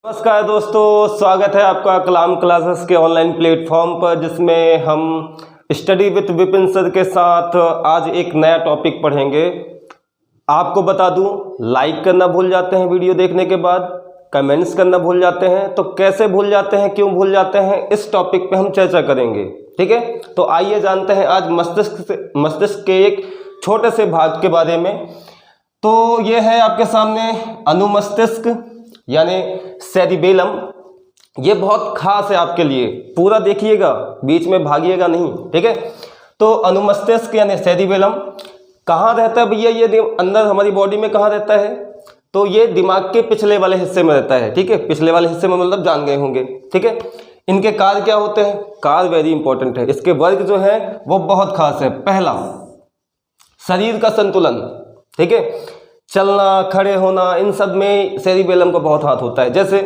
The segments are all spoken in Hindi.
नमस्कार दोस्तों, स्वागत है आपका कलाम क्लासेस के ऑनलाइन प्लेटफॉर्म पर, जिसमें हम स्टडी विद विपिन सर के साथ आज एक नया टॉपिक पढ़ेंगे। आपको बता दूं, लाइक करना भूल जाते हैं वीडियो देखने के बाद, कमेंट्स करना भूल जाते हैं। तो कैसे भूल जाते हैं, क्यों भूल जाते हैं, इस टॉपिक पे हम चर्चा करेंगे। ठीक है, तो आइए जानते हैं आज मस्तिष्क के एक छोटे से भाग के बारे में। तो ये है आपके सामने अनुमस्तिष्क यानी सेरिबेलम। ये बहुत खास है आपके लिए, पूरा देखिएगा, बीच में भागिएगा नहीं। ठीक है, तो अनुमस्तिष्क यानी सेरिबेलम कहाँ रहता है भैया? ये अंदर हमारी बॉडी में कहाँ रहता है? तो ये दिमाग के पिछले वाले हिस्से में रहता है। ठीक है, पिछले वाले हिस्से में मतलब जान गए होंगे। ठीक है, इनके कार्य क्या होते हैं? कार्य वेरी इंपॉर्टेंट है। इसके वर्ग जो है वो बहुत खास है। पहला, शरीर का संतुलन। ठीक है, चलना, खड़े होना, इन सब में सेरिबेलम का बहुत हाथ होता है। जैसे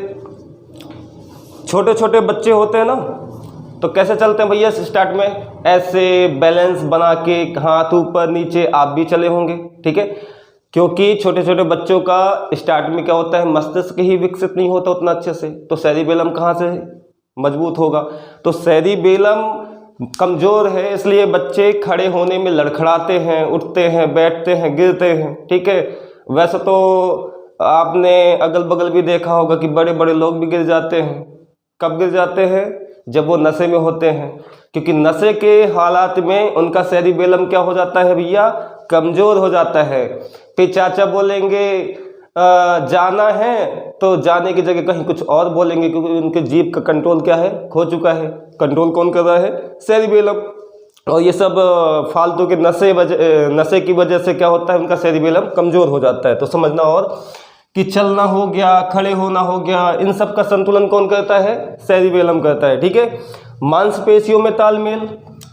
छोटे छोटे बच्चे होते हैं ना, तो कैसे चलते हैं भैया? स्टार्ट में ऐसे बैलेंस बना के हाथ ऊपर नीचे, आप भी चले होंगे। ठीक है, क्योंकि छोटे छोटे बच्चों का स्टार्ट में क्या होता है, मस्तिष्क ही विकसित नहीं होता उतना अच्छे से, तो सेरिबेलम कहाँ से मजबूत होगा? तो सेरिबेलम कमज़ोर है, इसलिए बच्चे खड़े होने में लड़खड़ाते हैं, उठते हैं, बैठते हैं, गिरते हैं। ठीक है, वैसे तो आपने अगल बगल भी देखा होगा कि बड़े बड़े लोग भी गिर जाते हैं। कब गिर जाते हैं? जब वो नशे में होते हैं, क्योंकि नशे के हालात में उनका सेरिबेलम क्या हो जाता है भैया? कमज़ोर हो जाता है। फिर चाचा बोलेंगे जाना है, तो जाने की जगह कहीं कुछ और बोलेंगे, क्योंकि उनके जीभ का कंट्रोल क्या है? खो चुका है। कंट्रोल कौन कर रहा है? सेरिबेलम। और ये सब फालतू के नशे की वजह से क्या होता है? उनका सेरिबेलम कमज़ोर हो जाता है। तो समझना और कि चलना हो गया, खड़े होना हो गया, इन सब का संतुलन कौन करता है? सेरिबेलम करता है। ठीक है, मांसपेशियों में तालमेल,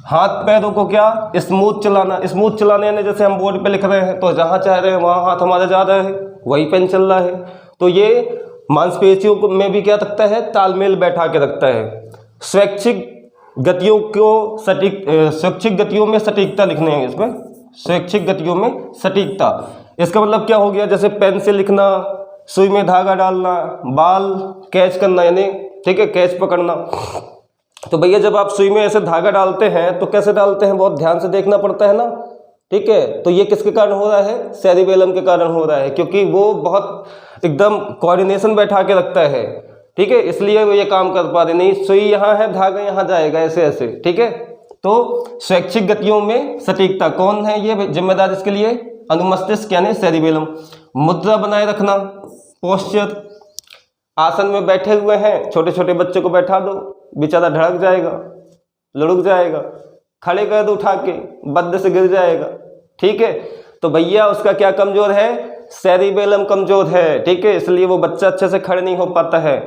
हाथ पैरों को क्या? स्मूथ चलाना। स्मूथ चलाने यानी जैसे हम बोर्ड पे लिख रहे हैं, तो जहाँ चाह रहे हैं वहाँ हाथ हमारा जा रहा है, वही पेन चल रहा है। तो ये मांसपेशियों में भी क्या रखता है? तालमेल बैठा के रखता है। स्वैच्छिक गतियों को स्वैच्छिक गतियों में सटीकता लिखने हैं इसमें, स्वैच्छिक गतियों में सटीकता। इसका मतलब क्या हो गया? जैसे पेन से लिखना, सुई में धागा डालना, बाल कैच करना, यानी ठीक है, कैच पकड़ना। तो भैया जब आप सुई में ऐसे धागा डालते हैं तो कैसे डालते हैं? बहुत ध्यान से देखना पड़ता है ना। ठीक है, तो ये किसके कारण हो रहा है? सेरिबेलम के कारण हो रहा है, क्योंकि वो बहुत एकदम कोऑर्डिनेशन बैठा के रखता है। ठीक है, इसलिए वो ये काम कर पा रहे। नहीं, सुई यहाँ है, धागा यहाँ जाएगा, ऐसे ऐसे। ठीक है, तो स्वैच्छिक गतियों में सटीकता कौन है ये जिम्मेदार इसके लिए? अनुमस्तिष्क यानी सेरिबेलम। मुद्रा बनाए रखना, पोस्चर। आसन में बैठे हुए हैं, छोटे छोटे बच्चे को बैठा दो, बेचारा ढड़क जाएगा, लुढ़क जाएगा। खड़े कर दो उठा के, बद्दे से गिर जाएगा। ठीक है, तो भैया उसका क्या कमज़ोर है? सेरिबेलम कमज़ोर है। ठीक है, इसलिए वो बच्चा अच्छे से खड़े नहीं हो पाता है।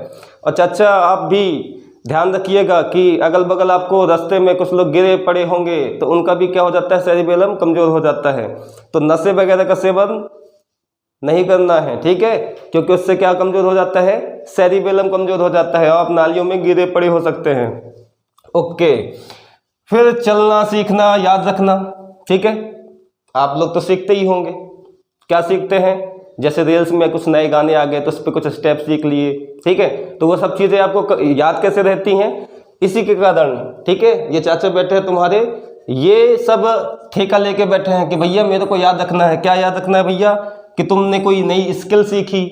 और चाचा आप भी ध्यान रखिएगा कि अगल बगल आपको रास्ते में कुछ लोग गिरे पड़े होंगे, तो उनका भी क्या हो जाता है? सेरिबेलम कमज़ोर हो जाता है। तो नशे वगैरह का सेवन नहीं करना है। ठीक है, क्योंकि उससे क्या कमज़ोर हो जाता है? सेरिबेलम कमज़ोर हो जाता है, आप नालियों में गिरे पड़े हो सकते हैं। ओके, फिर चलना सीखना, याद रखना। ठीक है, आप लोग तो सीखते ही होंगे। क्या सीखते हैं? जैसे रील्स में कुछ नए गाने आ गए तो उस पर कुछ स्टेप सीख लिए। ठीक है, तो वो सब चीज़ें आपको याद कैसे रहती हैं? इसी के कारण। ठीक है, ये चाचा बैठे हैं तुम्हारे, ये सब ठेका लेके बैठे हैं कि भैया मेरे को याद रखना है। क्या याद रखना है भैया? कि तुमने कोई नई स्किल सीखी,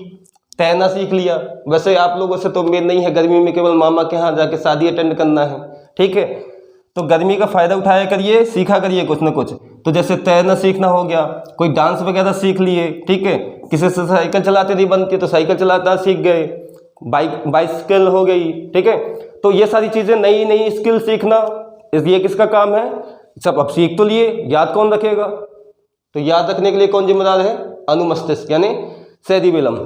तैरना सीख लिया। वैसे आप लोगों से तो उम्मीद नहीं है, गर्मी में केवल मामा के यहाँ जाके शादी अटेंड करना है। ठीक है, तो गर्मी का फ़ायदा उठाया करिए, सीखा करिए कुछ ना कुछ। तो जैसे तैरना सीखना हो गया, कोई डांस वगैरह सीख लिए। ठीक है, किसी से साइकिल चलाते नहीं बनती तो साइकिल चलाना सीख गए, बाइसिकल हो गई। ठीक है, तो ये सारी चीज़ें, नई नई स्किल सीखना, ये किसका काम है? सब अब सीख तो लिए, याद कौन रखेगा? तो याद रखने के लिए कौन जिम्मेदार है? अनुमस्तिष्क यानी सेरिबेलम।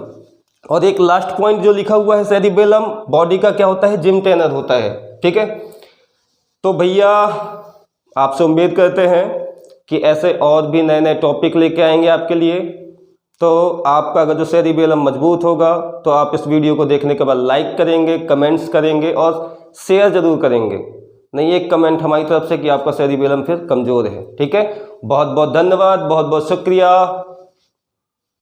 और एक लास्ट पॉइंट जो लिखा हुआ है, सेरिबेलम बॉडी का क्या होता है? जिम ट्रेनर होता है। ठीक है, तो भैया आपसे उम्मीद करते हैं कि ऐसे और भी नए नए टॉपिक लेके आएंगे आपके लिए। तो आपका अगर जो सेरिबेलम मजबूत होगा तो आप इस वीडियो को देखने के बाद लाइक करेंगे, कमेंट्स करेंगे और शेयर ज़रूर करेंगे। नहीं, एक कमेंट हमारी तरफ से कि आपका सेरिबेलम फिर कमज़ोर है। ठीक है, बहुत बहुत धन्यवाद, बहुत बहुत शुक्रिया।